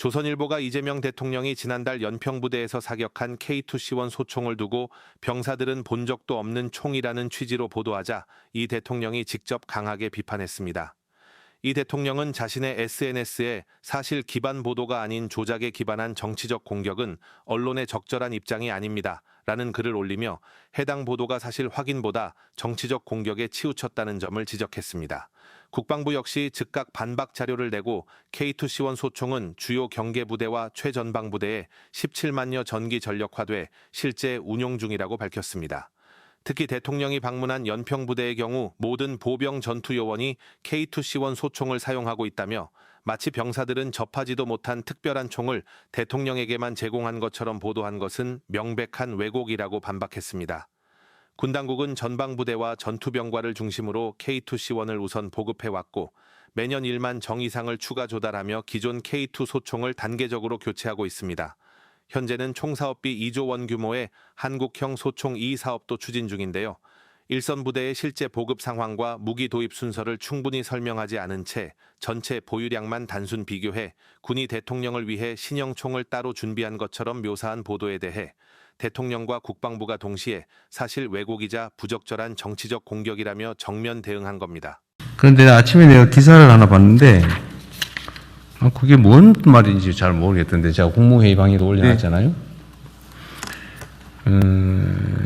조선일보가 이재명 대통령이 지난달 연평부대에서 사격한 K2C1 소총을 두고 병사들은 본 적도 없는 총이라는 취지로 보도하자 이 대통령이 직접 강하게 비판했습니다. 이 대통령은 자신의 SNS에 사실 기반 보도가 아닌 조작에 기반한 정치적 공격은 언론의 적절한 입장이 아닙니다. 라는 글을 올리며 해당 보도가 사실 확인보다 정치적 공격에 치우쳤다는 점을 지적했습니다. 국방부 역시 즉각 반박 자료를 내고 K2C1 소총은 주요 경계부대와 최전방부대에 17만여 전기 전력화돼 실제 운용 중이라고 밝혔습니다. 특히 대통령이 방문한 연평부대의 경우 모든 보병 전투 요원이 K2C1 소총을 사용하고 있다며 마치 병사들은 접하지도 못한 특별한 총을 대통령에게만 제공한 것처럼 보도한 것은 명백한 왜곡이라고 반박했습니다. 군 당국은 전방부대와 전투병과를 중심으로 K2C1을 우선 보급해왔고 매년 1만 정 이상을 추가 조달하며 기존 K2 소총을 단계적으로 교체하고 있습니다. 현재는 총사업비 2조 원 규모의 한국형 소총 2 사업도 추진 중인데요. 일선 부대의 실제 보급 상황과 무기 도입 순서를 충분히 설명하지 않은 채 전체 보유량만 단순 비교해 군이 대통령을 위해 신형 총을 따로 준비한 것처럼 묘사한 보도에 대해 대통령과 국방부가 동시에 사실 왜곡이자 부적절한 정치적 공격이라며 정면 대응한 겁니다. 그런데 아침에 내가 기사를 하나 봤는데 그게 뭔 말인지 잘 모르겠던데 제가 국무회의방에도 올려놨잖아요.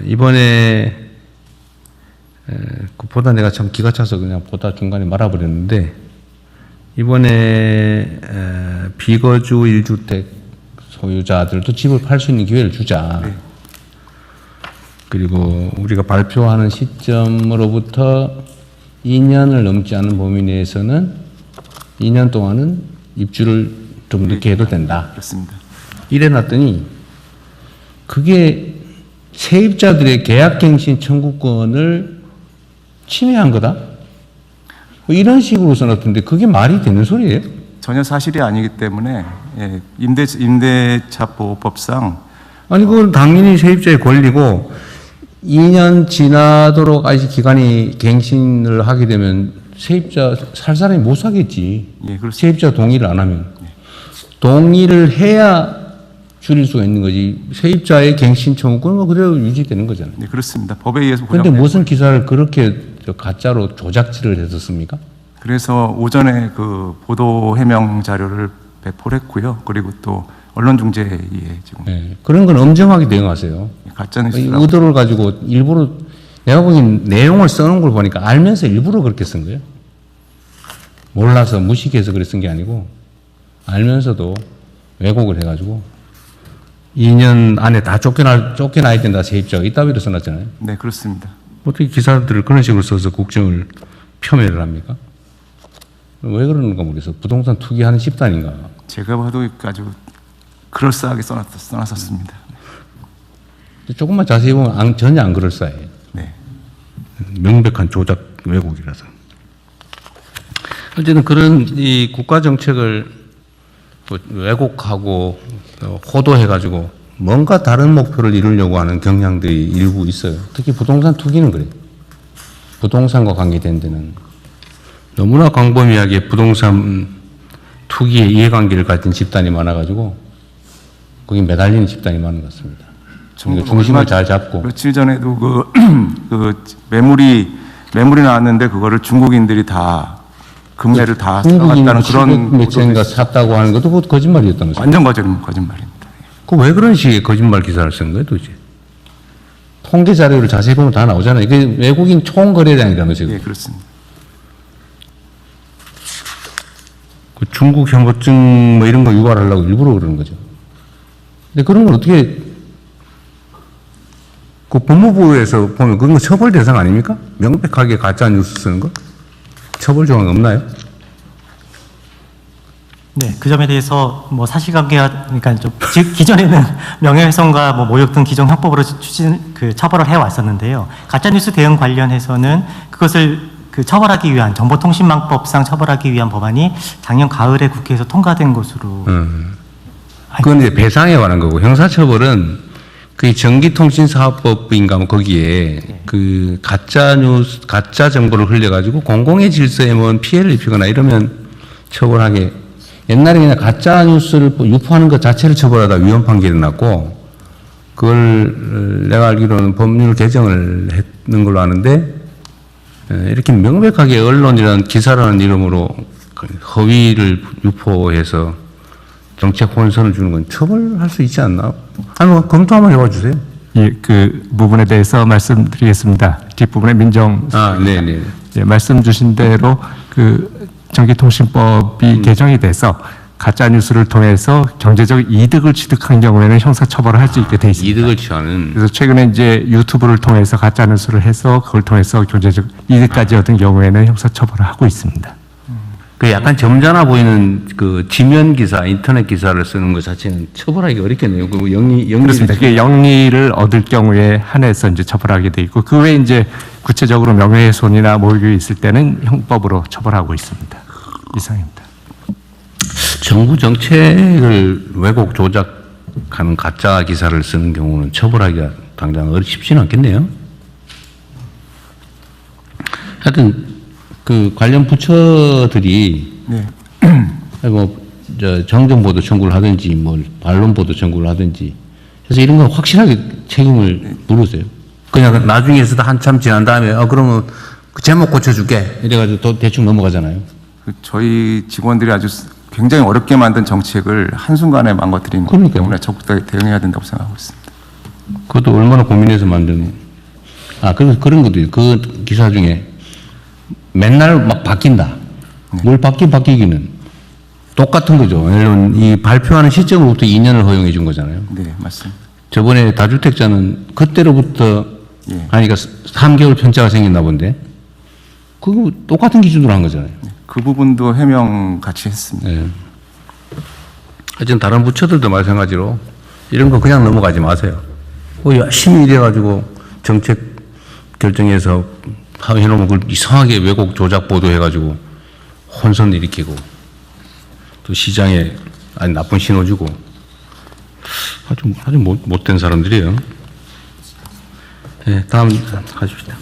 이번에 보다 내가 참 기가 차서 그냥 보다 중간에 말아버렸는데 이번에 비거주 1주택 소유자들도 집을 팔 수 있는 기회를 주자. 네. 그리고 우리가 발표하는 시점으로부터 2년을 넘지 않은 범위 내에서는 2년 동안은 입주를 좀 늦게 해도 된다. 그렇습니다. 이래놨더니 그게 세입자들의 계약갱신 청구권을 침해한 거다? 뭐 이런 식으로 써놨던데 그게 말이 되는 소리예요? 전혀 사실이 아니기 때문에 임대차보호법상 아니 그건 당연히 세입자의 권리고 2년 지나도록 아직 기간이 갱신을 하게 되면 세입자 살 사람이 못 사겠지. 예, 세입자 동의를 안 하면. 동의를 해야 줄일 수가 있는 거지. 세입자의 갱신 청구권은 그대로 유지되는 거잖아요. 네, 그렇습니다. 법에 의해서. 그런데 무슨 기사를 그렇게 가짜로 조작질을 했었습니까? 그래서 오전에 그 보도 해명 자료를 배포를 했고요. 그리고 또 언론중재위에 지금. 네, 그런 건 엄정하게 대응하세요. 가짜뉴스라고. 의도를 가지고 일부러 내가 보기엔 내용을 써놓은 걸 보니까 알면서 일부러 그렇게 쓴 거예요. 몰라서 무식해서 그렇게 쓴 게 아니고 알면서도 왜곡을 해가지고 2년 안에 다 쫓겨나야 된다 세입자가 이따위로 써놨잖아요. 네, 그렇습니다. 어떻게 기사들을 그런 식으로 써서 국정을 폄훼를 합니까? 왜 그러는가 모르겠어. 부동산 투기하는 집단인가. 제가 봐도 아주 그럴싸하게 써놨었습니다. 조금만 자세히 보면 전혀 안 그럴싸해요. 네. 명백한 조작 왜곡이라서. 어쨌든 그런 이 국가 정책을 왜곡하고 호도해가지고 뭔가 다른 목표를 이루려고 하는 경향들이 일부 있어요. 특히 부동산 투기는 그래요. 부동산과 관계된 데는 너무나 광범위하게 부동산 투기의 이해관계를 가진 집단이 많아가지고 거기 매달리는 집단이 많은 것 같습니다. 중심을 잘 잡고. 며칠 전에도 그 매물이 나왔는데 그거를 중국인들이 다 금매를 다 사갔다는 그런 매체인가 샀다고 하는 것도 그것도 거짓말이었다면서요? 완전 거짓말입니다. 그 왜 그런 식의 거짓말 기사를 쓴 거예요, 도대체? 통계 자료를 자세히 보면 다 나오잖아요. 이게 외국인 총거래량이라면서요? 네, 그렇습니다. 그 중국 현금증 뭐 이런 거 유발하려고 일부러 그러는 거죠. 근데 그런 건 어떻게 그 법무부에서 보면 그건 처벌 대상 아닙니까? 명백하게 가짜 뉴스 쓰는 거? 처벌 조항 없나요? 네, 그 점에 대해서 뭐 사실관계가 그러니까 좀 기존에는 명예훼손과 뭐 모욕 등 기존 형법으로 처벌을 해 왔었는데요. 가짜 뉴스 대응 관련해서는 그것을 처벌하기 위한 정보통신망법상 처벌하기 위한 법안이 작년 가을에 국회에서 통과된 것으로. 그건 이제 배상에 관한 거고 형사처벌은 그 전기통신사업법인가 뭐 거기에 네. 그 가짜 뉴스, 가짜 정보를 흘려가지고 공공의 질서에 뭐 피해를 입히거나 이러면 처벌하게 옛날에 그냥 가짜 뉴스를 유포하는 것 자체를 처벌하다 위헌 판결이 났고, 그걸 내가 알기로는 법률 개정을 했는 걸로 아는데, 이렇게 명백하게 언론이라는 기사라는 이름으로 허위를 유포해서 정책 혼선을 주는 건 처벌할 수 있지 않나? 한번 검토 한번 해봐 주세요. 예, 그 부분에 대해서 말씀드리겠습니다. 뒷부분에 민정 네네. 예, 말씀 주신 대로 그 전기통신법이 개정이 돼서 가짜 뉴스를 통해서 경제적 이득을 취득한 경우에는 형사 처벌을 할 수 있게 돼 있습니다. 이득을 취하는. 그래서 최근에 이제 유튜브를 통해서 가짜 뉴스를 해서 그걸 통해서 경제적 이득까지 얻은 경우에는 형사 처벌을 하고 있습니다. 그 약간 점잖아 보이는 그 지면 기사, 인터넷 기사를 쓰는 것 자체는 처벌하기 어렵겠네요. 그 영리 그렇습니다. 그게 영리를 얻을 경우에 한해서 이제 처벌하게 돼 있고 그 외에 이제 구체적으로 명예훼손이나 모욕이 있을 때는 형법으로 처벌하고 있습니다. 이상입니다. 정부 정책을 왜곡 조작하는 가짜 기사를 쓰는 경우는 처벌하기가 당장 쉽지는 않겠네요. 하여튼 그 관련 부처들이 네. 정정보도 청구를 하든지 반론보도 청구를 하든지 해서 이런 건 확실하게 책임을 물으세요. 그냥 나중에서도 한참 지난 다음에 그러면 그 제목 고쳐줄게 이래가지고 또 대충 넘어가잖아요. 저희 직원들이 아주 굉장히 어렵게 만든 정책을 한순간에 망가뜨리는 거기 때문에 적극적으로 대응해야 된다고 생각하고 있습니다. 그것도 얼마나 고민해서 만든. 그런 것도 있어요. 그 기사 중에 맨날 막 바뀐다. 뭘 바뀌기는 똑같은 거죠. 예를 들면 이 발표하는 시점으로부터 2년을 허용해 준 거잖아요. 네, 맞습니다. 저번에 다주택자는 그때로부터 예. 하니까 3개월 편차가 생겼나 본데 그거 똑같은 기준으로 한 거잖아요. 그 부분도 해명 같이 했습니다. 네. 하여튼 다른 부처들도 마찬가지로 이런 거 그냥 넘어가지 마세요. 열심히 일해가지고 정책 결정해서 해놓으면 그걸 이상하게 왜곡 조작 보도해가지고 혼선 일으키고 또 시장에 나쁜 신호 주고 아주 못된 사람들이에요. 네, 다음 가십시다.